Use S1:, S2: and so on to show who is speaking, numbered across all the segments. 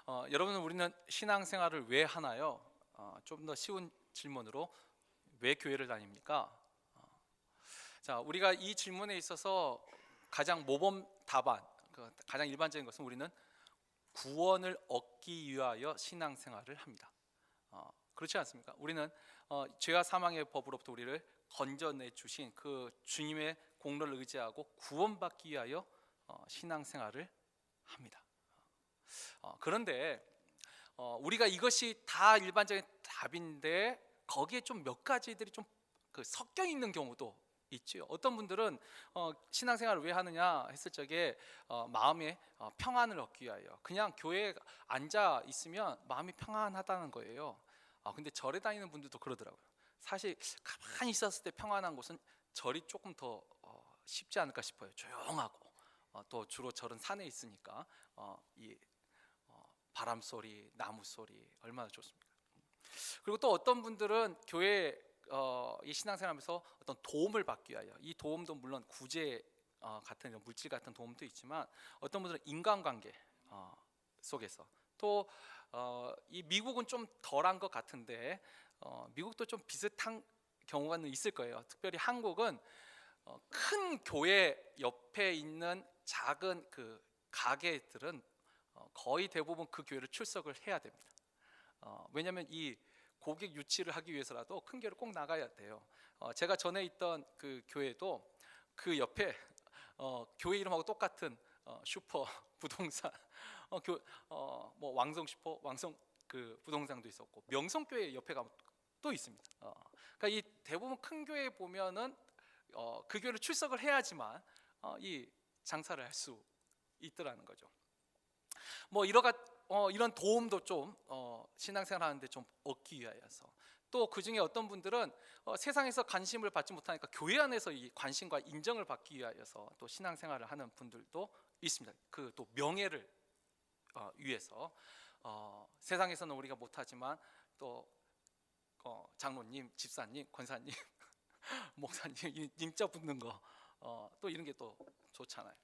S1: 여러분, 우리는 신앙생활을 왜 하나요? 좀 더 쉬운 질문으로, 왜 교회를 다닙니까? 자, 우리가 이 질문에 있어서 가장 모범 답안, 가장 일반적인 것은 우리는 구원을 얻기 위하여 신앙생활을 합니다. 그렇지 않습니까? 우리는 죄와 사망의 법으로부터 우리를 건져내 주신 그 주님의 공로를 의지하고 구원받기 위하여 신앙생활을 합니다. 그런데 우리가 이것이 다 일반적인 답인데 거기에 좀 몇 가지들이 좀 섞여 있는 경우도 있죠. 어떤 분들은 신앙생활을 왜 하느냐 했을 적에 마음의 평안을 얻기 위하여, 그냥 교회에 앉아 있으면 마음이 평안하다는 거예요. 근데 절에 다니는 분들도 그러더라고요. 사실 가만히 있었을 때 평안한 곳은 절이 조금 더 쉽지 않을까 싶어요. 조용하고, 또 주로 절은 산에 있으니까 이 바람 소리, 나무 소리 얼마나 좋습니까? 그리고 또 어떤 분들은 교회 이 신앙생활하면서 어떤 도움을 받기 위하여, 이 도움도 물론 구제 같은 이런 물질 같은 도움도 있지만, 어떤 분들은 인간관계 속에서, 또 이 미국은 좀 덜한 것 같은데 미국도 좀 비슷한 경우가 있을 거예요. 특별히 한국은 큰 교회 옆에 있는 작은 그 가게들은 거의 대부분 그 교회를 출석을 해야 됩니다. 왜냐하면 이 고객 유치를 하기 위해서라도 큰 교회를 꼭 나가야 돼요. 제가 전에 있던 그 교회도 그 옆에 교회 이름하고 똑같은 슈퍼 부동산, 뭐 왕성 슈퍼, 왕성 그 부동산도 있었고, 명성교회 옆에 가면 또 있습니다. 그러니까 이 대부분 큰 교회에 보면은 그 교회를 출석을 해야지만 이 장사를 할 수 있더라는 거죠. 뭐 이런 도움도 좀 신앙생활 하는데 좀 얻기 위하여서, 또 그 중에 어떤 분들은 세상에서 관심을 받지 못하니까 교회 안에서 이 관심과 인정을 받기 위하여서 또 신앙생활을 하는 분들도 있습니다. 그 또 명예를 위해서, 세상에서는 우리가 못하지만 또 장로님, 집사님, 권사님, 목사님 임자 붙는 거, 또 이런 게 또 좋잖아요.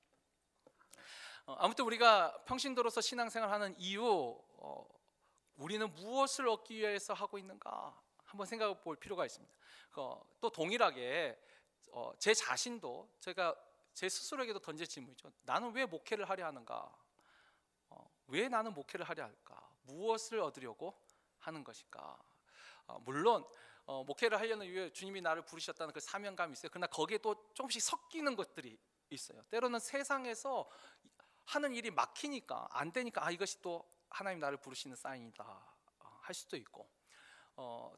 S1: 아무튼 우리가 평신도로서 신앙생활하는 이유, 우리는 무엇을 얻기 위해서 하고 있는가 한번 생각해 볼 필요가 있습니다. 또 동일하게 제 자신도, 제가 제 스스로에게도 던질 질문이죠. 나는 왜 목회를 하려 하는가? 왜 나는 목회를 하려 할까? 무엇을 얻으려고 하는 것일까? 물론 목회를 하려는 이유에 주님이 나를 부르셨다는 그 사명감이 있어요. 그러나 거기에 또 조금씩 섞이는 것들이 있어요. 때로는 세상에서 하는 일이 막히니까, 안 되니까, 이것이 또 하나님 나를 부르시는 사인이다 할 수도 있고,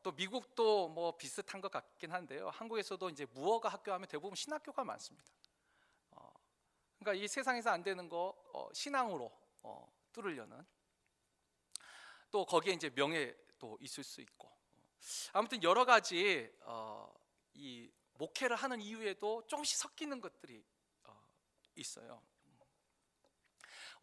S1: 또 미국도 뭐 비슷한 것 같긴 한데요. 한국에서도 이제 무허가 학교 하면 대부분 신학교가 많습니다. 그러니까 이 세상에서 안 되는 거 신앙으로 뚫으려는, 또 거기에 이제 명예도 있을 수 있고, 아무튼 여러 가지 이 목회를 하는 이유에도 조금씩 섞이는 것들이 있어요.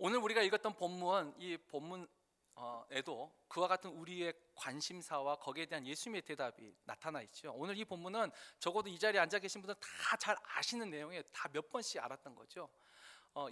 S1: 오늘 우리가 읽었던 본문, 이 본문에도 그와 같은 우리의 관심사와 거기에 대한 예수님의 대답이 나타나 있죠. 오늘 이 본문은 적어도 이 자리에 앉아 계신 분들 다 잘 아시는 내용에 다 몇 번씩 알았던 거죠.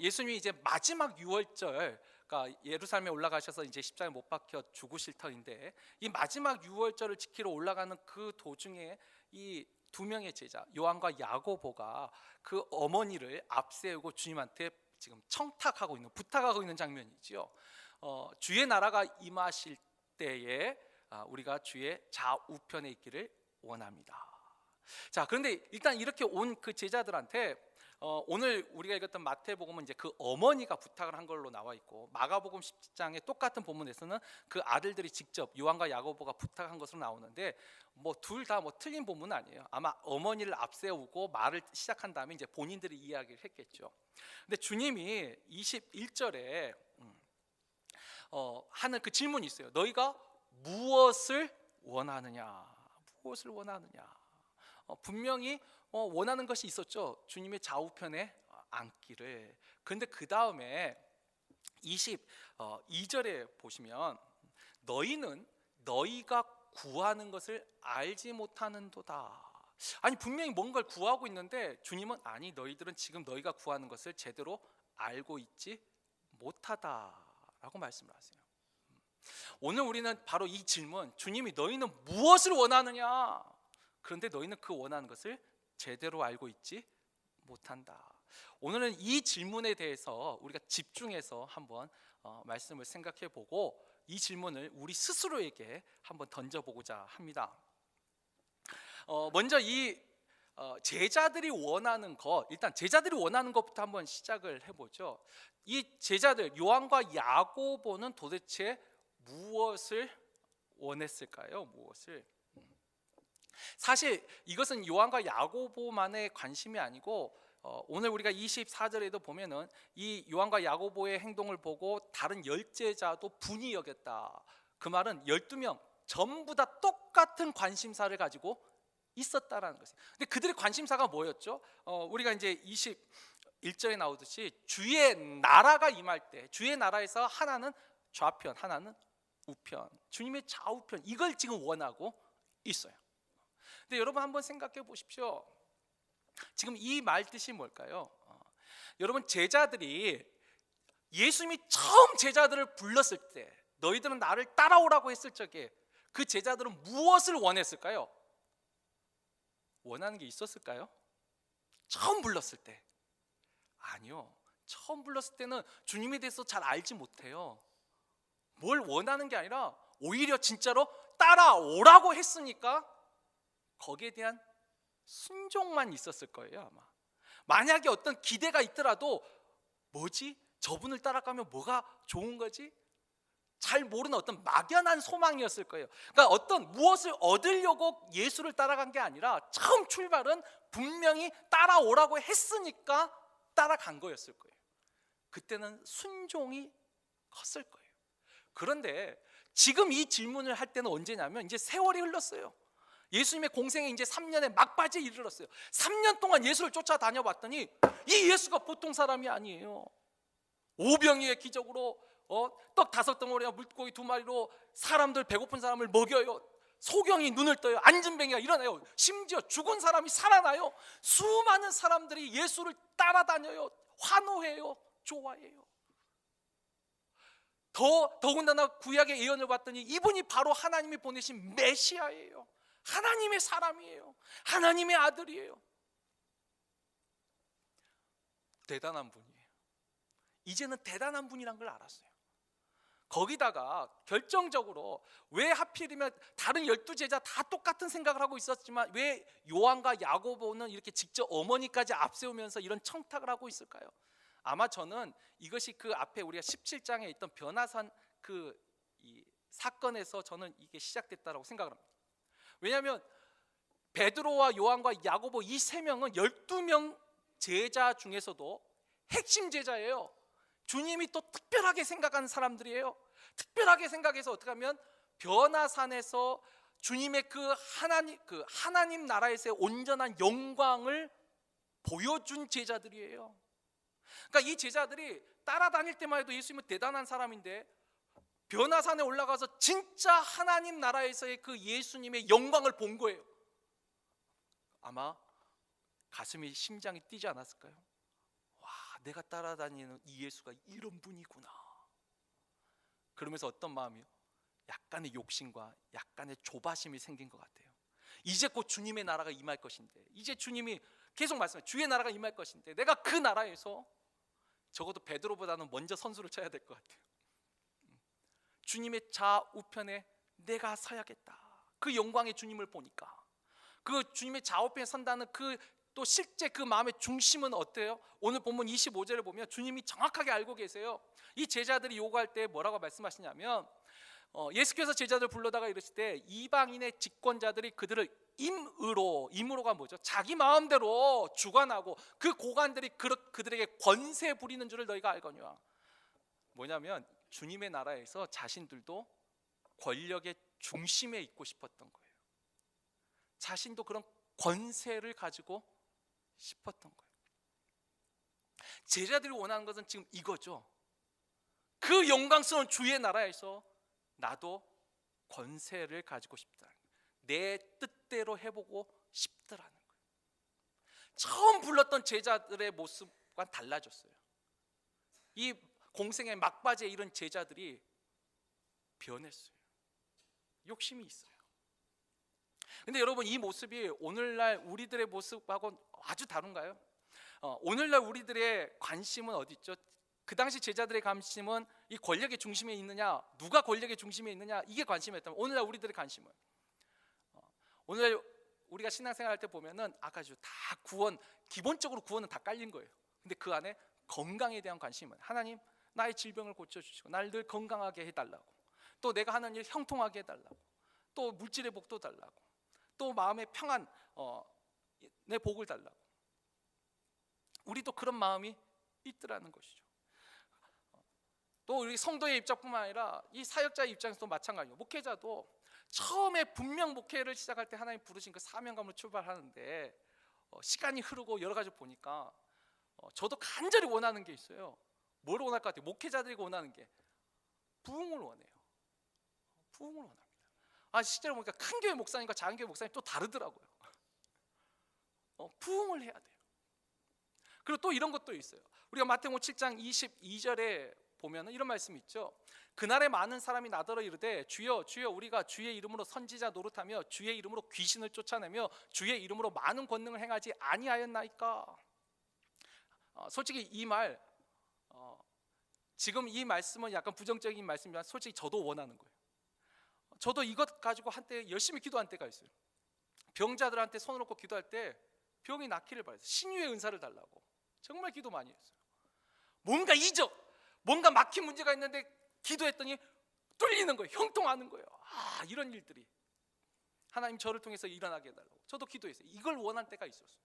S1: 예수님이 이제 마지막 유월절, 그러니까 예루살렘에 올라가셔서 이제 십자가에 못 박혀 죽으실 터인데, 이 마지막 유월절을 지키러 올라가는 그 도중에 이 두 명의 제자 요한과 야고보가 그 어머니를 앞세우고 주님한테 지금 청탁하고 있는, 부탁하고 있는 장면이지요. 주의 나라가 임하실 때에 우리가 주의 좌우편에 있기를 원합니다. 자, 그런데 일단 이렇게 온 그 제자들한테 오늘 우리가 읽었던 마태복음은 이제 그 어머니가 부탁을 한 걸로 나와 있고, 마가복음 10장의 똑같은 본문에서는 그 아들들이 직접 요한과 야고보가 부탁한 것으로 나오는데, 뭐 둘 다 뭐 틀린 본문은 아니에요. 아마 어머니를 앞세우고 말을 시작한 다음에 이제 본인들이 이야기를 했겠죠. 근데 주님이 21절에 하는 그 질문이 있어요. 너희가 무엇을 원하느냐? 무엇을 원하느냐? 분명히 원하는 것이 있었죠. 주님의 좌우편에 앉기를. 그런데 그 다음에 22절에 보시면, 너희는 너희가 구하는 것을 알지 못하는도다. 아니, 분명히 뭔가를 구하고 있는데 주님은, 아니, 너희들은 지금 너희가 구하는 것을 제대로 알고 있지 못하다라고 말씀을 하세요. 오늘 우리는 바로 이 질문, 주님이 너희는 무엇을 원하느냐? 그런데 너희는 그 원하는 것을 제대로 알고 있지 못한다. 오늘은 이 질문에 대해서 우리가 집중해서 한번 말씀을 생각해 보고 이 질문을 우리 스스로에게 한번 던져보고자 합니다. 먼저 이 제자들이 원하는 것, 일단 제자들이 원하는 것부터 한번 시작을 해보죠. 이 제자들 요한과 야고보는 도대체 무엇을 원했을까요? 무엇을? 사실 이것은 요한과 야고보만의 관심이 아니고 오늘 우리가 24절에도 보면은 이 요한과 야고보의 행동을 보고 다른 열제자도 분이 여겼다. 그 말은 12명 전부 다 똑같은 관심사를 가지고 있었다라는 것이에요. 근데 그들의 관심사가 뭐였죠? 우리가 이제 21절에 나오듯이 주의 나라가 임할 때, 주의 나라에서 하나는 좌편, 하나는 우편, 주님의 좌우편, 이걸 지금 원하고 있어요. 근데 여러분 한번 생각해 보십시오. 지금 이 말 뜻이 뭘까요? 여러분, 제자들이 예수님이 처음 제자들을 불렀을 때, 너희들은 나를 따라오라고 했을 적에 그 제자들은 무엇을 원했을까요? 원하는 게 있었을까요? 처음 불렀을 때? 아니요. 처음 불렀을 때는 주님에 대해서 잘 알지 못해요. 뭘 원하는 게 아니라 오히려 진짜로 따라오라고 했으니까 거기에 대한 순종만 있었을 거예요, 아마. 만약에 어떤 기대가 있더라도 뭐지? 저분을 따라가면 뭐가 좋은 거지? 잘 모르는 어떤 막연한 소망이었을 거예요. 그러니까 어떤 무엇을 얻으려고 예수를 따라간 게 아니라 처음 출발은 분명히 따라오라고 했으니까 따라간 거였을 거예요. 그때는 순종이 컸을 거예요. 그런데 지금 이 질문을 할 때는 언제냐면 이제 세월이 흘렀어요. 예수님의 공생에 이제 3년의 막바지에 이르렀어요. 3년 동안 예수를 쫓아다녀봤더니 이 예수가 보통 사람이 아니에요. 오병이의 기적으로 떡 5덩어리와 물고기 2마리로 사람들, 배고픈 사람을 먹여요. 소경이 눈을 떠요. 안진뱅이가 일어나요. 심지어 죽은 사람이 살아나요. 수많은 사람들이 예수를 따라다녀요. 환호해요. 좋아해요. 더군다나 구약의 예언을 봤더니 이분이 바로 하나님이 보내신 메시아예요. 하나님의 사람이에요. 하나님의 아들이에요. 대단한 분이에요. 이제는 대단한 분이란 걸 알았어요. 거기다가 결정적으로 왜 하필이면 다른 12제자 다 똑같은 생각을 하고 있었지만 왜 요한과 야고보는 이렇게 직접 어머니까지 앞세우면서 이런 청탁을 하고 있을까요? 아마 저는 이것이 그 앞에 우리가 17장에 있던 변화산 이 사건에서 저는 이게 시작됐다라고 생각을 합니다. 왜냐하면 베드로와 요한과 야고보 이 세 명은 12명 제자 중에서도 핵심 제자예요. 주님이 또 특별하게 생각하는 사람들이에요. 특별하게 생각해서 어떻게 하면 변화산에서 주님의 그 하나님 나라에서의 온전한 영광을 보여준 제자들이에요. 그러니까 이 제자들이 따라다닐 때만 해도 예수님은 대단한 사람인데 변화산에 올라가서 진짜 하나님 나라에서의 그 예수님의 영광을 본 거예요. 아마 가슴이, 심장이 뛰지 않았을까요? 와, 내가 따라다니는 이 예수가 이런 분이구나. 그러면서 어떤 마음이요? 약간의 욕심과 약간의 조바심이 생긴 것 같아요. 이제 곧 주님의 나라가 임할 것인데, 이제 주님이 계속 말씀해요. 주의 나라가 임할 것인데 내가 그 나라에서 적어도 베드로보다는 먼저 선수를 쳐야 될 것 같아요. 주님의 좌우편에 내가 서야겠다. 그 영광의 주님을 보니까 그 주님의 좌우편에 선다는 또 실제 그 마음의 중심은 어때요? 오늘 본문 25절을 보면 주님이 정확하게 알고 계세요. 이 제자들이 요구할 때 뭐라고 말씀하시냐면 예수께서 제자들 불러다가 이르실 때 이방인의 집권자들이 그들을 임으로가 뭐죠? 자기 마음대로 주관하고 그 고관들이 그들에게 권세 부리는 줄을 너희가 알거니와. 뭐냐면 주님의 나라에서 자신들도 권력의 중심에 있고 싶었던 거예요. 자신도 그런 권세를 가지고 싶었던 거예요. 제자들이 원하는 것은 지금 이거죠. 그 영광스러운 주의 나라에서 나도 권세를 가지고 싶다. 내 뜻대로 해보고 싶더라는 거예요. 처음 불렀던 제자들의 모습과는 달라졌어요. 이 공생의 막바지에 이른 제자들이 변했어요. 욕심이 있어요. 근데 여러분, 이 모습이 오늘날 우리들의 모습하고는 아주 다른가요? 오늘날 우리들의 관심은 어디 있죠? 그 당시 제자들의 관심은 이 권력의 중심에 있느냐, 누가 권력의 중심에 있느냐, 이게 관심이었다면, 오늘날 우리들의 관심은, 오늘날 우리가 신앙생활 할 때 보면은 아까 다 구원, 기본적으로 구원은 다 깔린 거예요. 근데 그 안에 건강에 대한 관심은, 하나님 나의 질병을 고쳐주시고 날 늘 건강하게 해달라고, 또 내가 하는 일 형통하게 해달라고, 또 물질의 복도 달라고, 또 마음의 평안, 내 복을 달라고. 우리도 그런 마음이 있더라는 것이죠. 또 우리 성도의 입장뿐만 아니라 이 사역자의 입장에서도 마찬가지예요. 목회자도 처음에 분명 목회를 시작할 때 하나님 부르신 그 사명감으로 출발하는데, 시간이 흐르고 여러 가지 보니까 저도 간절히 원하는 게 있어요. 뭘 원할 것 같아요? 목회자들이 원하는 게 부흥을 원해요. 부흥을 원합니다. 실제로 보니까 큰 교회 목사님과 작은 교회 목사님 또 다르더라고요. 부흥을 해야 돼요. 그리고 또 이런 것도 있어요. 우리가 마태복음 7장 22절에 보면은 이런 말씀이 있죠. 그날에 많은 사람이 나더러 이르되 주여 주여 우리가 주의 이름으로 선지자 노릇하며 주의 이름으로 귀신을 쫓아내며 주의 이름으로 많은 권능을 행하지 아니하였나이까. 솔직히 이 말, 지금 이 말씀은 약간 부정적인 말씀이지만 솔직히 저도 원하는 거예요. 저도 이것 가지고 한때 열심히 기도한 때가 있어요. 병자들한테 손을 얹고 기도할 때 병이 낫기를 바랬어요. 신유의 은사를 달라고 정말 기도 많이 했어요. 뭔가 뭔가 막힌 문제가 있는데 기도했더니 뚫리는 거예요. 형통하는 거예요. 이런 일들이 하나님 저를 통해서 일어나게 해달라고 저도 기도했어요. 이걸 원할 때가 있었어요.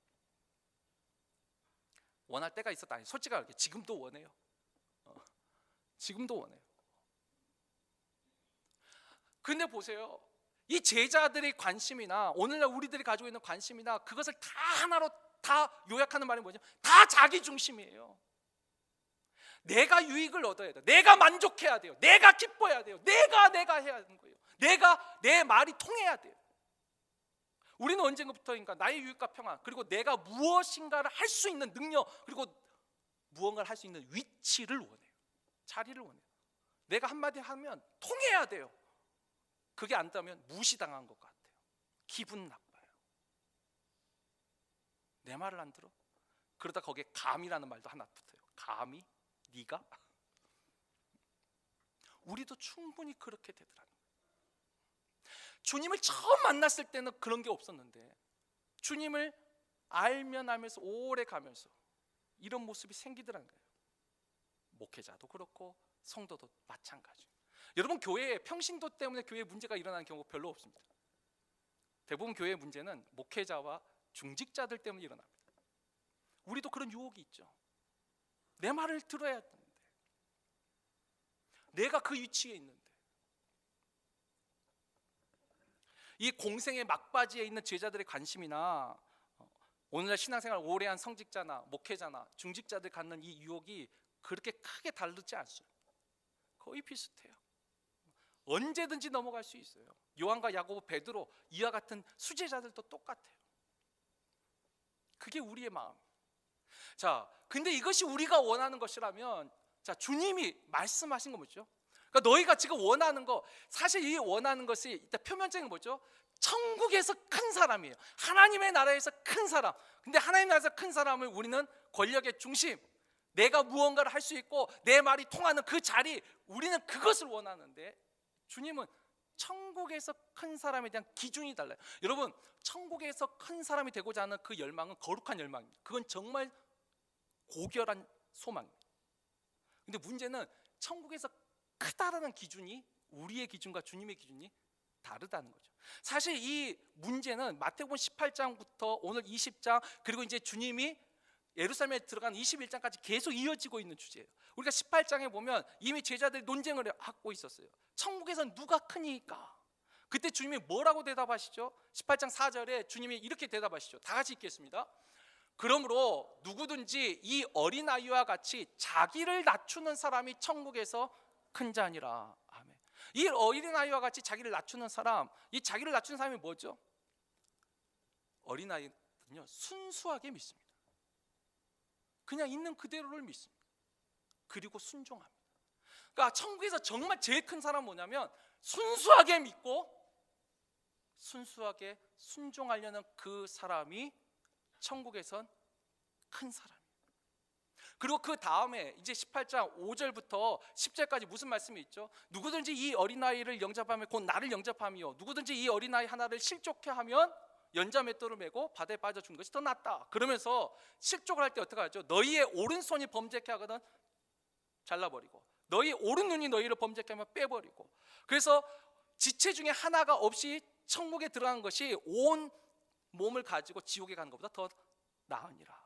S1: 원할 때가 있었다. 아니, 솔직하게 지금도 원해요. 지금도 원해요. 근데 보세요, 이 제자들의 관심이나 오늘날 우리들이 가지고 있는 관심이나 그것을 다 하나로 다 요약하는 말이 뭐죠? 다 자기 중심이에요. 내가 유익을 얻어야 돼요. 내가 만족해야 돼요. 내가 기뻐해야 돼요. 내가 해야 하는 거예요. 내 말이 통해야 돼요. 우리는 언젠가부터인가 나의 유익과 평안, 그리고 내가 무엇인가를 할 수 있는 능력, 그리고 무언가를 할 수 있는 위치를 원해요. 자리를 원해요. 내가 한마디 하면 통해야 돼요. 그게 안 되면 무시당한 것 같아요. 기분 나빠요. 내 말을 안 들어? 그러다 거기에 감이라는 말도 하나 붙어요. 감히? 네가? 우리도 충분히 그렇게 되더라고요. 주님을 처음 만났을 때는 그런 게 없었는데 주님을 알면서 오래 가면서 이런 모습이 생기더라는 거예요. 목회자도 그렇고 성도도 마찬가지예요. 여러분, 교회에 평신도 때문에 교회에 문제가 일어나는 경우가 별로 없습니다. 대부분 교회의 문제는 목회자와 중직자들 때문에 일어납니다. 우리도 그런 유혹이 있죠. 내 말을 들어야 하는데, 내가 그 위치에 있는데, 이 공생의 막바지에 있는 제자들의 관심이나 오늘날 신앙생활 오래 한 성직자나 목회자나 중직자들 갖는 이 유혹이 그렇게 크게 다르지 않습니다. 거의 비슷해요. 언제든지 넘어갈 수 있어요. 요한과 야고보, 베드로 이와 같은 수제자들도 똑같아요. 그게 우리의 마음. 자, 근데 이것이 우리가 원하는 것이라면, 자, 주님이 말씀하신 거 뭐죠? 그러니까 너희가 지금 원하는 거, 사실 이 원하는 것이 일단 표면적인 뭐죠? 천국에서 큰 사람이에요. 하나님의 나라에서 큰 사람. 근데 하나님 나라에서 큰 사람을 우리는 권력의 중심, 내가 무언가를 할 수 있고 내 말이 통하는 그 자리, 우리는 그것을 원하는데 주님은 천국에서 큰 사람에 대한 기준이 달라요. 여러분, 천국에서 큰 사람이 되고자 하는 그 열망은 거룩한 열망입니다. 그건 정말 고결한 소망입니다. 근데 문제는 천국에서 크다라는 기준이 우리의 기준과 주님의 기준이 다르다는 거죠. 사실 이 문제는 마태복음 18장부터 오늘 20장, 그리고 이제 주님이 예루살렘에 들어간 21장까지 계속 이어지고 있는 주제예요. 우리가 18장에 보면 이미 제자들이 논쟁을 하고 있었어요. 천국에선 누가 크니까? 그때 주님이 뭐라고 대답하시죠? 18장 4절에 주님이 이렇게 대답하시죠. 다 같이 읽겠습니다. 그러므로 누구든지 이 어린아이와 같이 자기를 낮추는 사람이 천국에서 큰 자니라. 아멘. 이 어린아이와 같이 자기를 낮추는 사람, 이 자기를 낮추는 사람이 뭐죠? 어린아이는요, 순수하게 믿습니다. 그냥 있는 그대로를 믿습니다. 그리고 순종합니다. 그러니까 천국에서 정말 제일 큰 사람은 뭐냐면 순수하게 믿고 순수하게 순종하려는 그 사람이 천국에선 큰 사람이에요. 그리고 그 다음에 이제 18장 5절부터 10절까지 무슨 말씀이 있죠? 누구든지 이 어린아이를 영접하면 곧 나를 영접함이요, 누구든지 이 어린아이 하나를 실족해 하면 연자 맷돌을 메고 바다에 빠져 죽는 것이 더 낫다. 그러면서 실족을 할 때 어떻게 하죠? 너희의 오른손이 범죄케 하거든 잘라버리고, 너희 오른눈이 너희를 범죄케 하면 빼버리고. 그래서 지체 중에 하나가 없이 천국에 들어간 것이 온 몸을 가지고 지옥에 가는 것보다 더 나으니라.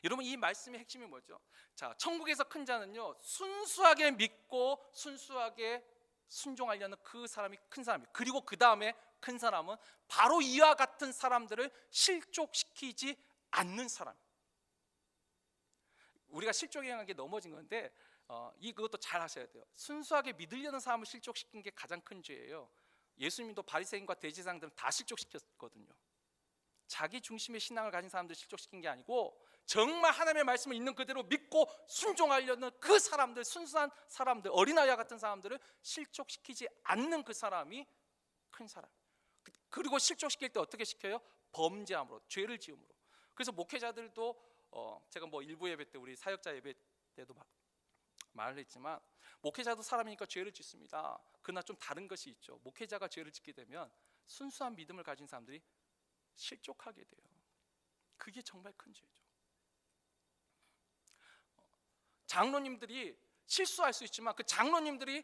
S1: 여러분, 이 말씀의 핵심이 뭐죠? 자, 천국에서 큰 자는요, 순수하게 믿고 순수하게 순종하려는 그 사람이 큰 사람이에요. 그리고 그 다음에 큰 사람은 바로 이와 같은 사람들을 실족시키지 않는 사람. 우리가 실족에 향한 게 넘어진 건데 그것도 잘 하셔야 돼요. 순수하게 믿으려는 사람을 실족시킨 게 가장 큰 죄예요. 예수님도 바리새인과 대제사장들은 다 실족시켰거든요. 자기 중심의 신앙을 가진 사람들 실족시킨 게 아니고 정말 하나님의 말씀을 있는 그대로 믿고 순종하려는 그 사람들, 순수한 사람들, 어린아이와 같은 사람들을 실족시키지 않는 그 사람이 큰 사람. 그리고 실족시킬 때 어떻게 시켜요? 범죄함으로, 죄를 지음으로. 그래서 목회자들도 제가 일부 예배 때, 우리 사역자 예배 때도 말을 했지만, 목회자도 사람이니까 죄를 짓습니다. 그러나 좀 다른 것이 있죠. 목회자가 죄를 짓게 되면 순수한 믿음을 가진 사람들이 실족하게 돼요. 그게 정말 큰 죄죠. 장로님들이 실수할 수 있지만 그 장로님들이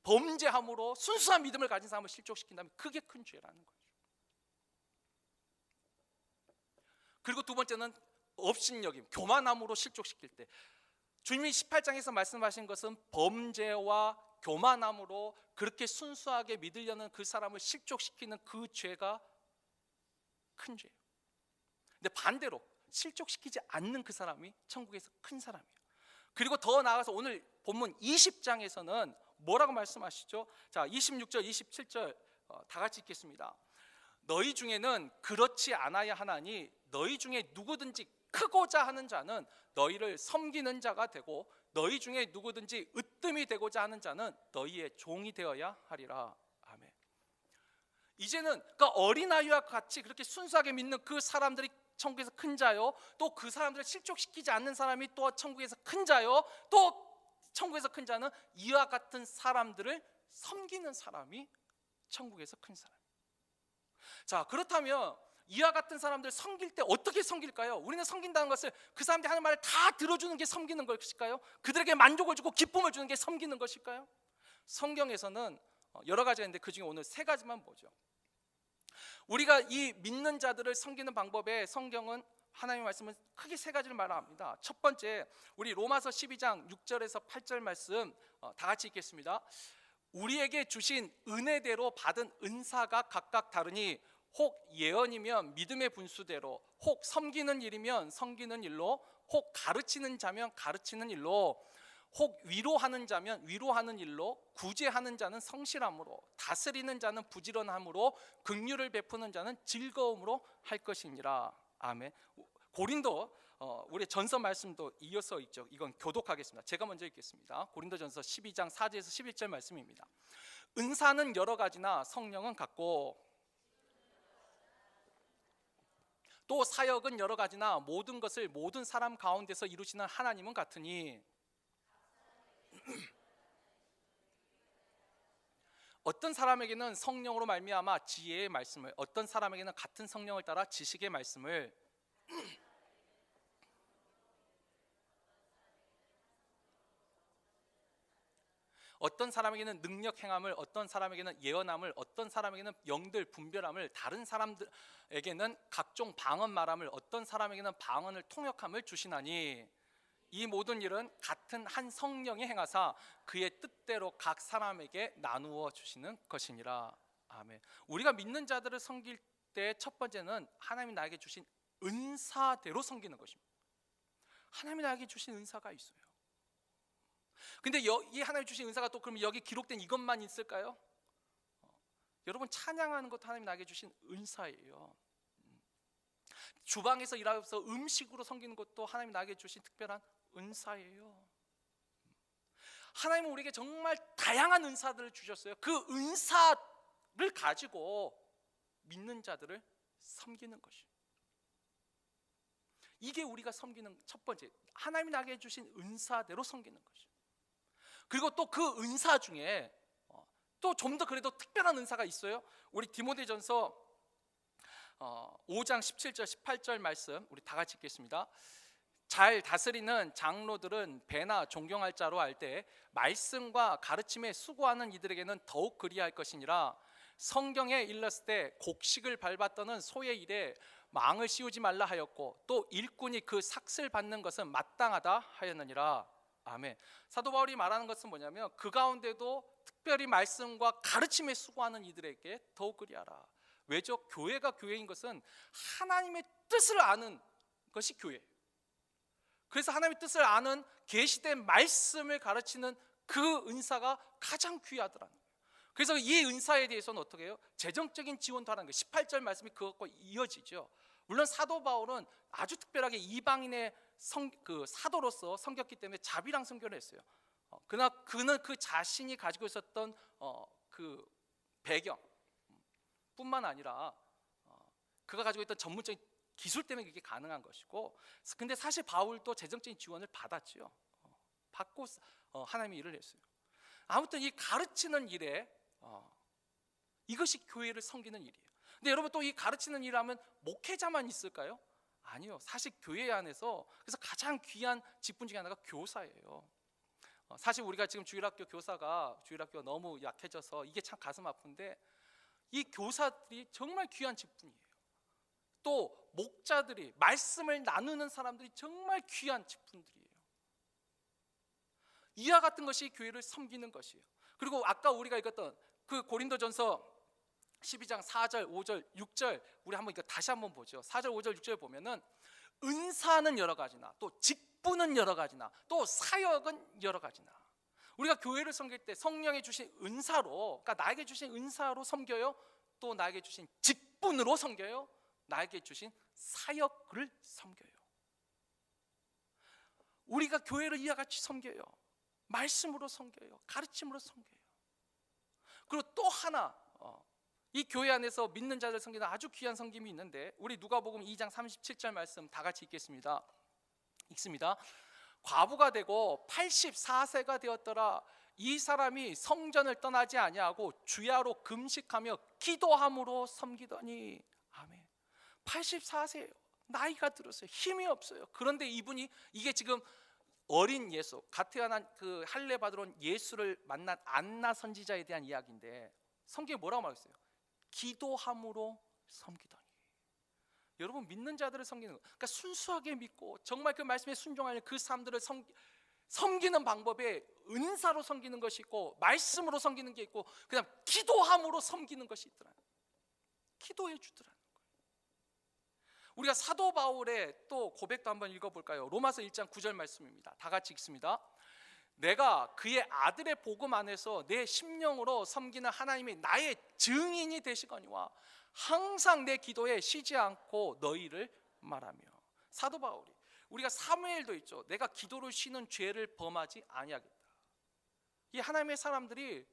S1: 범죄함으로 순수한 믿음을 가진 사람을 실족시킨다면 그게 큰 죄라는 거죠. 그리고 두 번째는 업신여김, 교만함으로 실족시킬 때, 주님이 18장에서 말씀하신 것은 범죄와 교만함으로 그렇게 순수하게 믿으려는 그 사람을 실족시키는 그 죄가 큰 죄예요. 근데 반대로 실족시키지 않는 그 사람이 천국에서 큰 사람이에요. 그리고 더 나아가서 오늘 본문 20장에서는 뭐라고 말씀하시죠? 자, 26절 27절 다 같이 읽겠습니다. 너희 중에는 그렇지 않아야 하나니 너희 중에 누구든지 크고자 하는 자는 너희를 섬기는 자가 되고 너희 중에 누구든지 으뜸이 되고자 하는 자는 너희의 종이 되어야 하리라. 아멘. 이제는 그러니까 어린아이와 같이 그렇게 순수하게 믿는 그 사람들이 천국에서 큰 자요, 또 그 사람들을 실족시키지 않는 사람이 또 천국에서 큰 자요, 또 천국에서 큰 자는 이와 같은 사람들을 섬기는 사람이 천국에서 큰 사람. 자, 그렇다면 이와 같은 사람들 섬길 때 어떻게 섬길까요? 우리는 섬긴다는 것을 그 사람들이 하는 말을 다 들어주는 게 섬기는 것일까요? 그들에게 만족을 주고 기쁨을 주는 게 섬기는 것일까요? 성경에서는 여러 가지가 있는데 그 중에 오늘 세 가지만 보죠. 우리가 이 믿는 자들을 섬기는 방법에 성경은 하나님의 말씀은 크게 세 가지를 말합니다. 첫 번째, 우리 로마서 12장 6절에서 8절 말씀 다 같이 읽겠습니다. 우리에게 주신 은혜대로 받은 은사가 각각 다르니 혹 예언이면 믿음의 분수대로, 혹 섬기는 일이면 섬기는 일로, 혹 가르치는 자면 가르치는 일로, 혹 위로하는 자면 위로하는 일로, 구제하는 자는 성실함으로, 다스리는 자는 부지런함으로, 긍휼을 베푸는 자는 즐거움으로 할 것이니라. 아멘. 고린도 우리 전서 말씀도 이어서 있죠. 이건 교독하겠습니다. 제가 먼저 읽겠습니다. 고린도전서 12장 4절에서 11절 말씀입니다. 은사는 여러 가지나 성령은 같고 또 사역은 여러 가지나 모든 것을 모든 사람 가운데서 이루시는 하나님은 같으니 어떤 사람에게는 성령으로 말미암아 지혜의 말씀을, 어떤 사람에게는 같은 성령을 따라 지식의 말씀을, 어떤 사람에게는 능력 행함을, 어떤 사람에게는 예언함을, 어떤 사람에게는 영들 분별함을, 다른 사람들에게는 각종 방언 말함을, 어떤 사람에게는 방언을 통역함을 주시나니 이 모든 일은 같은 한 성령이 행하사 그의 뜻대로 각 사람에게 나누어 주시는 것이니라. 아멘. 우리가 믿는 자들을 섬길 때 첫 번째는 하나님이 나에게 주신 은사대로 섬기는 것입니다. 하나님이 나에게 주신 은사가 있어요. 근데 이 하나님 주신 은사가 또 그럼 여기 기록된 이것만 있을까요? 여러분, 찬양하는 것도 하나님 나에게 주신 은사예요. 주방에서 일하면서 음식으로 섬기는 것도 하나님 나에게 주신 특별한 은사예요. 하나님은 우리에게 정말 다양한 은사들을 주셨어요. 그 은사를 가지고 믿는 자들을 섬기는 것이에요. 이게 우리가 섬기는 첫 번째, 하나님이 나에게 주신 은사대로 섬기는 것이에요. 그리고 또 그 은사 중에 또 좀 더 그래도 특별한 은사가 있어요. 우리 디모데전서 5장 17절 18절 말씀 우리 다 같이 읽겠습니다. 잘 다스리는 장로들은 배나 존경할 자로 할 때 말씀과 가르침에 수고하는 이들에게는 더욱 그리할 것이니라. 성경에 일렀을 때 곡식을 밟았더는 소의 일에 망을 씌우지 말라 하였고 또 일꾼이 그 삭슬 받는 것은 마땅하다 하였느니라. 아멘. 사도 바울이 말하는 것은 뭐냐면 그 가운데도 특별히 말씀과 가르침에 수고하는 이들에게 더욱 그리하라. 왜죠? 교회가 교회인 것은 하나님의 뜻을 아는 것이 교회예요. 그래서 하나님의 뜻을 아는 계시된 말씀을 가르치는 그 은사가 가장 귀하더라는 거예요. 그래서 이 은사에 대해서는 어떻게 해요? 재정적인 지원도 하는 거예요. 18절 말씀이 그것과 이어지죠. 물론 사도 바울은 아주 특별하게 이방인의 사도로서 섬겼기 때문에 자비랑 선교를 했어요. 그러나 그는 그 자신이 가지고 있었던 그 배경 뿐만 아니라 그가 가지고 있던 전문적인 기술 때문에 그게 가능한 것이고, 근데 사실 바울도 재정적인 지원을 받았죠. 받고 하나님의 일을 했어요. 아무튼 이 가르치는 일에 이것이 교회를 섬기는 일이에요. 근데 여러분 또 이 가르치는 일하면 목회자만 있을까요? 아니요. 사실 교회 안에서 그래서 가장 귀한 직분 중에 하나가 교사예요. 사실 우리가 지금 주일학교가 너무 약해져서 이게 참 가슴 아픈데 이 교사들이 정말 귀한 직분이에요. 또 목자들이 말씀을 나누는 사람들이 정말 귀한 직분들이에요. 이와 같은 것이 교회를 섬기는 것이에요. 그리고 아까 우리가 읽었던 그 고린도전서 12장 4절, 5절, 6절 우리 한번 이거 다시 한번 보죠. 4절, 5절, 6절 보면은 은사는 여러 가지나 또 직분은 여러 가지나 또 사역은 여러 가지나 우리가 교회를 섬길 때 성령이 주신 은사로, 그러니까 나에게 주신 은사로 섬겨요. 또 나에게 주신 직분으로 섬겨요. 나에게 주신 사역을 섬겨요. 우리가 교회를 이와 같이 섬겨요. 말씀으로 섬겨요. 가르침으로 섬겨요. 그리고 또 하나 이 교회 안에서 믿는 자들 섬기는 아주 귀한 섬김이 있는데 우리 누가복음 2장 37절 말씀 다 같이 읽겠습니다. 읽습니다. 과부가 되고 84세가 되었더라. 이 사람이 성전을 떠나지 아니하고 주야로 금식하며 기도함으로 섬기더니. 아멘. 84세예요. 나이가 들었어요. 힘이 없어요. 그런데 이분이 이게 지금 어린 예수, 갓 태어난 그 할례 받으러 온 예수를 만난 안나 선지자에 대한 이야기인데 성경에 뭐라고 말했어요? 기도함으로 섬기더니. 여러분 믿는 자들을 섬기는 거, 그러니까 순수하게 믿고 정말 그 말씀에 순종하는 그 사람들을 섬기는 방법에 은사로 섬기는 것이 있고 말씀으로 섬기는 게 있고 그다음 기도함으로 섬기는 것이 있더라. 기도해 주더라는 거예요. 우리가 사도 바울의 또 고백도 한번 읽어볼까요? 로마서 1장 9절 말씀입니다. 다 같이 읽습니다. 내가 그의 아들의 복음 안에서 내 심령으로 섬기는 하나님이 나의 증인이 되시거니와 항상 내 기도에 쉬지 않고 너희를 말하며. 사도 바울이 우리가 사무엘도 있죠. 내가 기도를 쉬는 죄를 범하지 아니하겠다. 이 하나님의 사람들이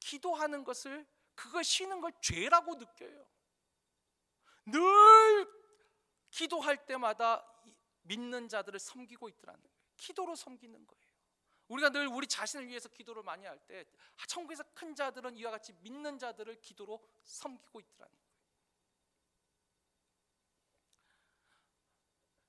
S1: 기도하는 것을 그걸 쉬는 걸 죄라고 느껴요. 늘 기도할 때마다 믿는 자들을 섬기고 있더라는 거예요. 기도로 섬기는 거예요. 우리가 늘 우리 자신을 위해서 기도를 많이 할 때 천국에서 큰 자들은 이와 같이 믿는 자들을 기도로 섬기고 있더라는 거예요.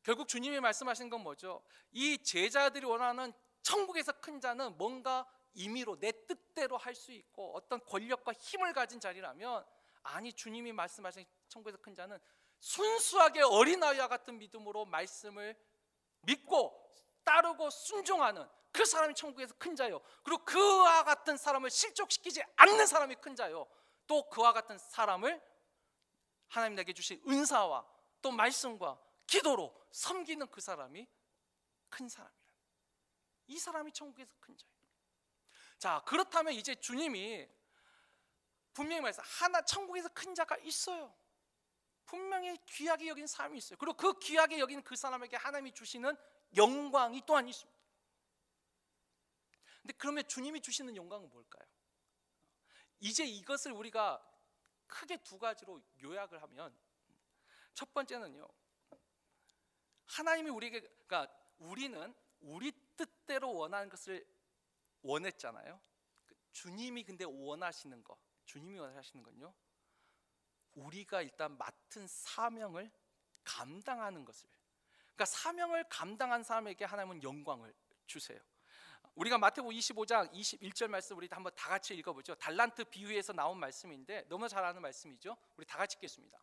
S1: 결국 주님이 말씀하신 건 뭐죠? 이 제자들이 원하는 천국에서 큰 자는 뭔가 임의로 내 뜻대로 할 수 있고 어떤 권력과 힘을 가진 자리라면, 아니, 주님이 말씀하신 천국에서 큰 자는 순수하게 어린아이와 같은 믿음으로 말씀을 믿고 따르고 순종하는 그 사람이 천국에서 큰 자요. 그리고 그와 같은 사람을 실족시키지 않는 사람이 큰 자요. 또 그와 같은 사람을 하나님 내게 주신 은사와 또 말씀과 기도로 섬기는 그 사람이 큰 사람이라. 이 사람이 천국에서 큰 자예요. 자, 그렇다면 이제 주님이 분명히 말해서 천국에서 큰 자가 있어요. 분명히 귀하게 여긴 사람이 있어요. 그리고 그 귀하게 여긴 그 사람에게 하나님이 주시는 영광이 또한 있습니다. 근데 그러면 주님이 주시는 영광은 뭘까요? 이제 이것을 우리가 크게 두 가지로 요약을 하면, 첫 번째는요, 하나님이 우리에게, 그러니까 우리는 우리 뜻대로 원하는 것을 원했잖아요. 주님이 근데 원하시는 거, 주님이 원하시는 건요, 우리가 일단 맡은 사명을 감당하는 것을, 그러니까 사명을 감당한 사람에게 하나님은 영광을 주세요. 우리가 마태복음 25장 21절 말씀 우리 한번 다 같이 읽어보죠. 달란트 비유에서 나온 말씀인데 너무 잘 아는 말씀이죠. 우리 다 같이 읽겠습니다.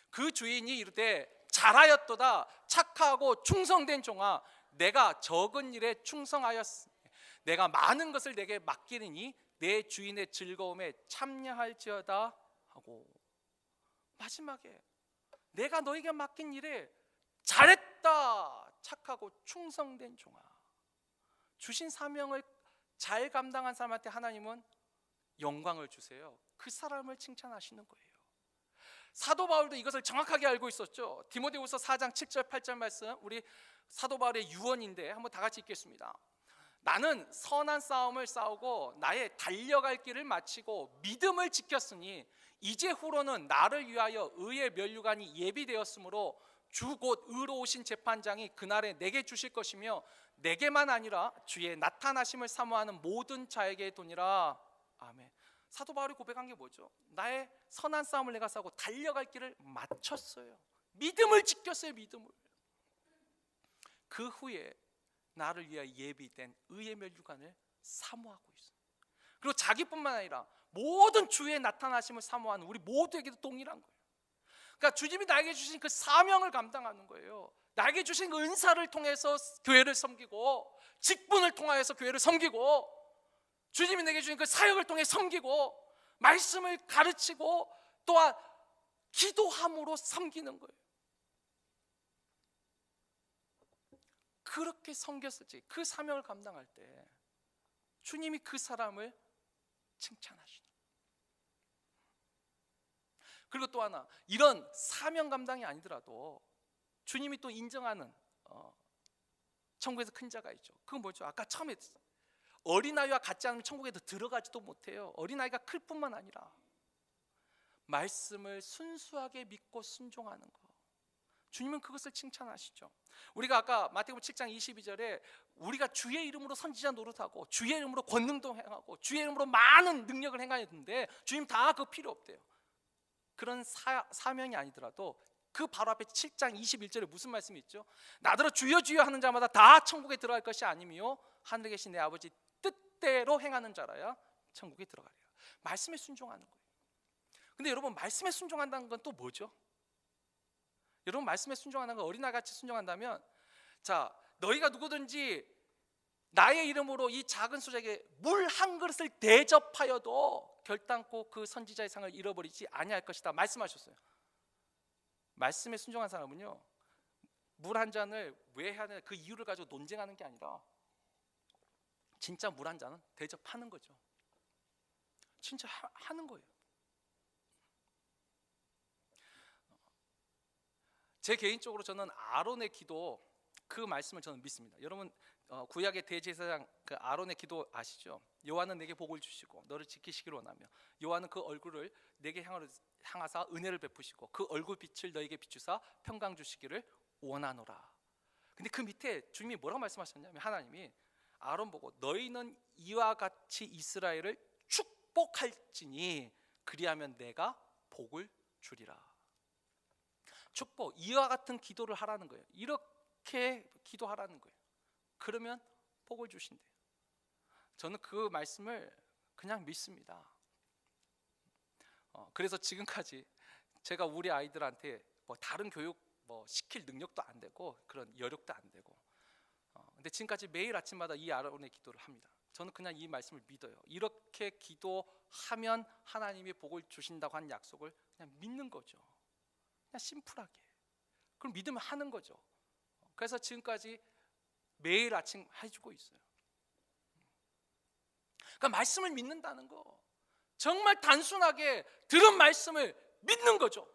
S1: 그 주인이 이르되 잘하였도다 착하고 충성된 종아, 내가 적은 일에 충성하였으니 내가 많은 것을 내게 맡기느니 내 주인의 즐거움에 참여할지어다 하고, 마지막에 내가 너에게 맡긴 일에 잘했다 착하고 충성된 종아, 주신 사명을 잘 감당한 사람한테 하나님은 영광을 주세요. 그 사람을 칭찬하시는 거예요. 사도 바울도 이것을 정확하게 알고 있었죠. 디모데후서 4장 7절 8절 말씀, 우리 사도 바울의 유언인데 한번 다 같이 읽겠습니다. 나는 선한 싸움을 싸우고 나의 달려갈 길을 마치고 믿음을 지켰으니 이제 후로는 나를 위하여 의의 면류관이 예비되었으므로 주 곧 의로우신 재판장이 그날에 내게 주실 것이며 내게만 아니라 주의 나타나심을 사모하는 모든 자에게 도니라. 아멘. 사도 바울이 고백한 게 뭐죠? 나의 선한 싸움을 내가 싸우고 달려갈 길을 마쳤어요. 믿음을 지켰어요. 믿음을. 그 후에 나를 위하여 예비된 의의 면류관을 사모하고 있어요. 그리고 자기뿐만 아니라 모든 주의 나타나심을 사모하는 우리 모두에게도 동일한 거예요. 그러니까 주님이 나에게 주신 그 사명을 감당하는 거예요. 나에게 주신 그 은사를 통해서 교회를 섬기고, 직분을 통하여서 교회를 섬기고, 주님이 내게 주신 그 사역을 통해 섬기고, 말씀을 가르치고, 또한 기도함으로 섬기는 거예요. 그렇게 섬겼을 때, 그 사명을 감당할 때 주님이 그 사람을 칭찬하시는. 그리고 또 하나, 이런 사명 감당이 아니더라도 주님이 또 인정하는 천국에서 큰 자가 있죠. 그건 뭐죠? 아까 처음에 했어요. 어린아이와 같지 않으면 천국에 들어가지도 못해요. 어린아이가 클 뿐만 아니라 말씀을 순수하게 믿고 순종하는 거, 주님은 그것을 칭찬하시죠. 우리가 아까 마태복음 7장 22절에 우리가 주의 이름으로 선지자 노릇하고 주의 이름으로 권능도 행하고 주의 이름으로 많은 능력을 행하였는데 주님 다 그거 필요 없대요. 그런 사명이 아니더라도 그 바로 앞에 7장 21절에 무슨 말씀이 있죠? 나더러 주여 주여 하는 자마다 다 천국에 들어갈 것이 아니며 하늘에 계신 내 아버지 뜻대로 행하는 자라야 천국에 들어가리라. 말씀에 순종하는 거예요. 근데 여러분, 말씀에 순종한다는 건 또 뭐죠? 여러분, 말씀에 순종하는 건 어린아이같이 순종한다면, 자, 너희가 누구든지 나의 이름으로 이 작은 소자에게 물 한 그릇을 대접하여도 결단코 그 선지자의 상을 잃어버리지 아니할 것이다 말씀하셨어요. 말씀에 순종한 사람은요, 물 한 잔을 왜 해야 되나 그 이유를 가지고 논쟁하는 게 아니라 진짜 물 한 잔은 대접하는 거죠. 진짜 하는 거예요. 제 개인적으로 저는 아론의 기도, 그 말씀을 저는 믿습니다. 여러분, 구약의 대제사장 그 아론의 기도 아시죠? 여호와는 내게 복을 주시고 너를 지키시기를 원하며 여호와는 그 얼굴을 내게 향하사 은혜를 베푸시고 그 얼굴 빛을 너에게 비추사 평강 주시기를 원하노라. 근데 그 밑에 주님이 뭐라고 말씀하셨냐면, 하나님이 아론 보고 너희는 이와 같이 이스라엘을 축복할지니 그리하면 내가 복을 주리라. 축복, 이와 같은 기도를 하라는 거예요. 이렇게 기도하라는 거예요. 그러면 복을 주신대요. 저는 그 말씀을 그냥 믿습니다. 그래서 지금까지 제가 우리 아이들한테 뭐 다른 교육 뭐 시킬 능력도 안 되고 그런 여력도 안 되고, 근데 지금까지 매일 아침마다 이 아론의 기도를 합니다. 저는 그냥 이 말씀을 믿어요. 이렇게 기도하면 하나님이 복을 주신다고 한 약속을 그냥 믿는 거죠. 그냥 심플하게. 그럼 믿으면 하는 거죠. 그래서 지금까지 매일 아침 해주고 있어요. 그러니까 말씀을 믿는다는 거, 정말 단순하게 들은 말씀을 믿는 거죠.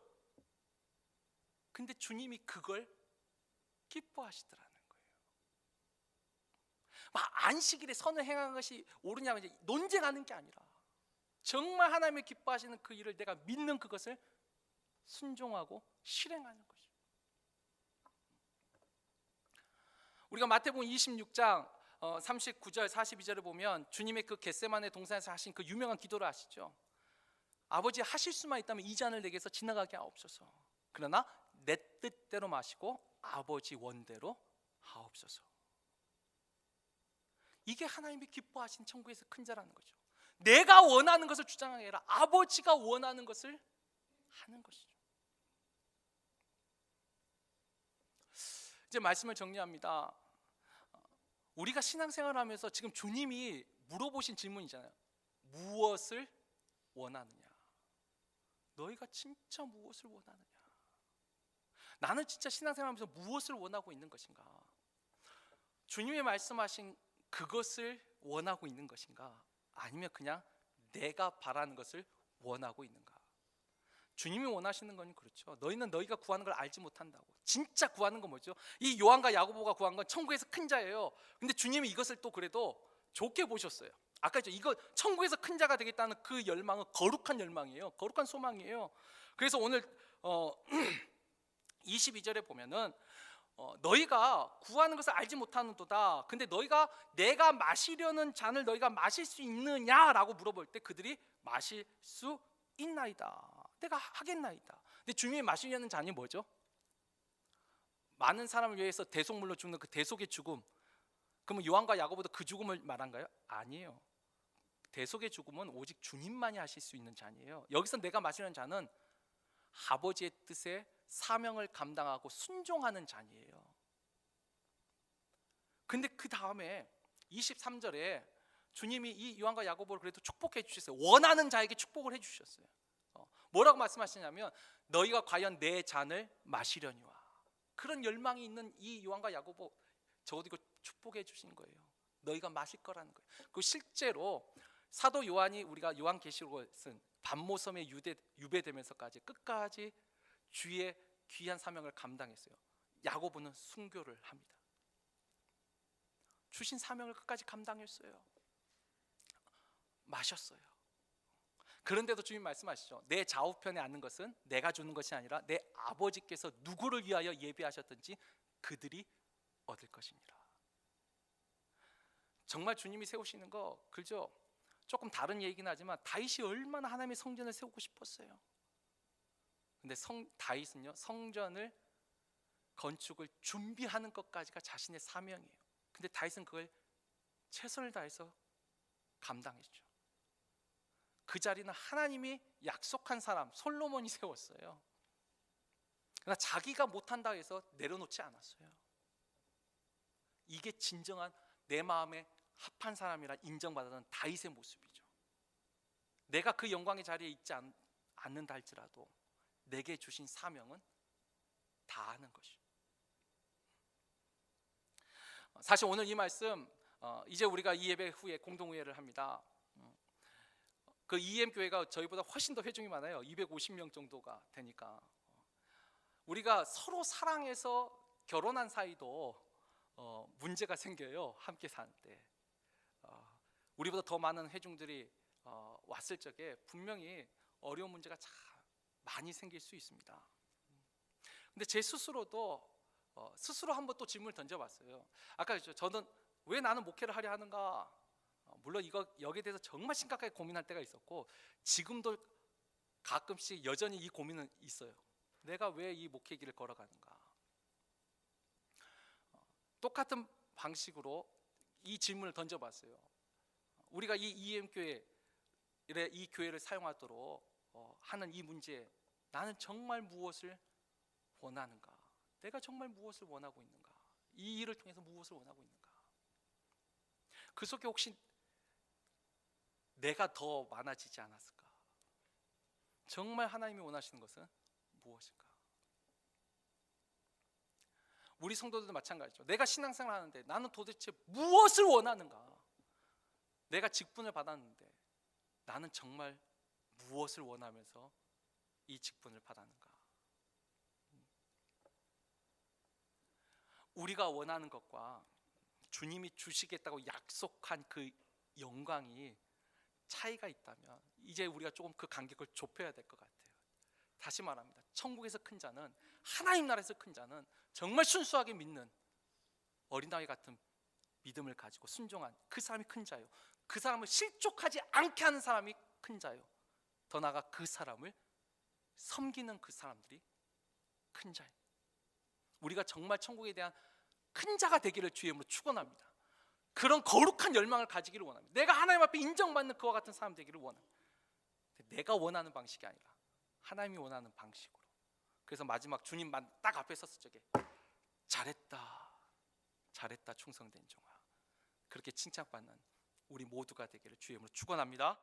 S1: 근데 주님이 그걸 기뻐하시더라는 거예요. 막 안식일에 선을 행한 것이 옳으냐 이제 논쟁하는 게 아니라 정말 하나님이 기뻐하시는 그 일을 내가 믿는 그것을 순종하고 실행하는 것이죠. 우리가 마태복음 26장 39절 42절을 보면 주님의 그 겟세마네 동산에서 하신 그 유명한 기도를 아시죠? 아버지, 하실 수만 있다면 이 잔을 내게서 지나가게 하옵소서. 그러나 내 뜻대로 마시고 아버지 원대로 하옵소서. 이게 하나님이 기뻐하신 천국에서 큰 자라는 거죠. 내가 원하는 것을 주장하게 아니라 아버지가 원하는 것을 하는 것이죠. 이제 말씀을 정리합니다. 우리가 신앙생활을 하면서 지금 주님이 물어보신 질문이잖아요. 무엇을 원하느냐? 너희가 진짜 무엇을 원하느냐? 나는 진짜 신앙생활하면서 무엇을 원하고 있는 것인가? 주님이 말씀하신 그것을 원하고 있는 것인가? 아니면 그냥 내가 바라는 것을 원하고 있는가? 주님이 원하시는 건 그렇죠. 너희는 너희가 구하는 걸 알지 못한다고. 진짜 구하는 건 뭐죠? 이 요한과 야고보가 구한 건 천국에서 큰 자예요. 근데 주님이 이것을 또 그래도 좋게 보셨어요. 아까 했죠. 이거 천국에서 큰 자가 되겠다는 그 열망은 거룩한 열망이에요. 거룩한 소망이에요. 그래서 오늘 22절에 보면은 너희가 구하는 것을 알지 못하는도다. 근데 너희가 내가 마시려는 잔을 너희가 마실 수 있느냐라고 물어볼 때 그들이 마실 수 있나이다. 내가 하겠나이다. 근데 주님이 마시려는 잔이 뭐죠? 많은 사람을 위해서 대속물로 죽는 그 대속의 죽음. 그러면 요한과 야고보도 그 죽음을 말한가요? 아니에요. 대속의 죽음은 오직 주님만이 하실 수 있는 잔이에요. 여기서 내가 마시는 잔은 아버지의 뜻에 사명을 감당하고 순종하는 잔이에요. 근데 그 다음에 23절에 주님이 이 요한과 야고보를 그래도 축복해 주셨어요. 원하는 자에게 축복을 해 주셨어요. 뭐라고 말씀하시냐면 너희가 과연 내 잔을 마시려니와. 그런 열망이 있는 이 요한과 야고보 적어도 이거 축복해 주신 거예요. 너희가 마실 거라는 거예요. 그 실제로 사도 요한이 우리가 요한계시록을 쓴 반모섬에 유배되면서까지 끝까지 주의 귀한 사명을 감당했어요. 야고보는 순교를 합니다. 주신 사명을 끝까지 감당했어요. 마셨어요. 그런데도 주님 말씀하시죠. 내 좌우편에 앉는 것은 내가 주는 것이 아니라 내 아버지께서 누구를 위하여 예비하셨든지 그들이 얻을 것입니다. 정말 주님이 세우시는 거 그죠? 조금 다른 얘기긴 하지만 다윗이 얼마나 하나님의 성전을 세우고 싶었어요. 근데 다윗은요, 성전을 건축을 준비하는 것까지가 자신의 사명이에요. 근데 다윗은 그걸 최선을 다해서 감당했죠. 그 자리는 하나님이 약속한 사람 솔로몬이 세웠어요. 그러나 자기가 못한다 해서 내려놓지 않았어요. 이게 진정한 내 마음에 합한 사람이라 인정받는 다윗의 모습이죠. 내가 그 영광의 자리에 있지 않는다 할지라도 내게 주신 사명은 다 하는 것이죠. 사실 오늘 이 말씀 이제 우리가 이 예배 후에 공동의회를 합니다. 그 EM 교회가 저희보다 훨씬 더 회중이 많아요. 250명 정도가 되니까 우리가 서로 사랑해서 결혼한 사이도 문제가 생겨요. 함께 사는 때 우리보다 더 많은 회중들이 왔을 적에 분명히 어려운 문제가 참 많이 생길 수 있습니다. 근데 제 스스로도 스스로 한번 또 질문을 던져봤어요. 아까 그랬죠. 저는 왜 나는 목회를 하려 하는가? 물론 여기에 대해서 정말 심각하게 고민할 때가 있었고 지금도 가끔씩 여전히 이 고민은 있어요. 내가 왜 이 목회 길을 걸어가는가? 똑같은 방식으로 이 질문을 던져봤어요. 우리가 이 EM교회 이 교회를 사용하도록 하는 이 문제, 나는 정말 무엇을 원하는가? 내가 정말 무엇을 원하고 있는가? 이 일을 통해서 무엇을 원하고 있는가? 그 속에 혹시 내가 더 많아지지 않았을까? 정말 하나님이 원하시는 것은 무엇일까? 우리 성도들도 마찬가지죠. 내가 신앙생활 하는데 나는 도대체 무엇을 원하는가? 내가 직분을 받았는데 나는 정말 무엇을 원하면서 이 직분을 받았는가? 우리가 원하는 것과 주님이 주시겠다고 약속한 그 영광이 차이가 있다면 이제 우리가 조금 그 간격을 좁혀야 될 것 같아요. 다시 말합니다. 천국에서 큰 자는, 하나님 나라에서 큰 자는 정말 순수하게 믿는 어린아이 같은 믿음을 가지고 순종한 그 사람이 큰 자요. 그 사람을 실족하지 않게 하는 사람이 큰 자요. 더 나아가 그 사람을 섬기는 그 사람들이 큰 자예요. 우리가 정말 천국에 대한 큰 자가 되기를 주의 이름으로 축원합니다. 그런 거룩한 열망을 가지기를 원합니다. 내가 하나님 앞에 인정받는 그와 같은 사람 되기를 원합니다. 내가 원하는 방식이 아니라 하나님이 원하는 방식으로. 그래서 마지막 주님만 딱 앞에 섰을 적에 잘했다, 잘했다 충성된 종아, 그렇게 칭찬받는 우리 모두가 되기를 주의 이름으로 축원합니다.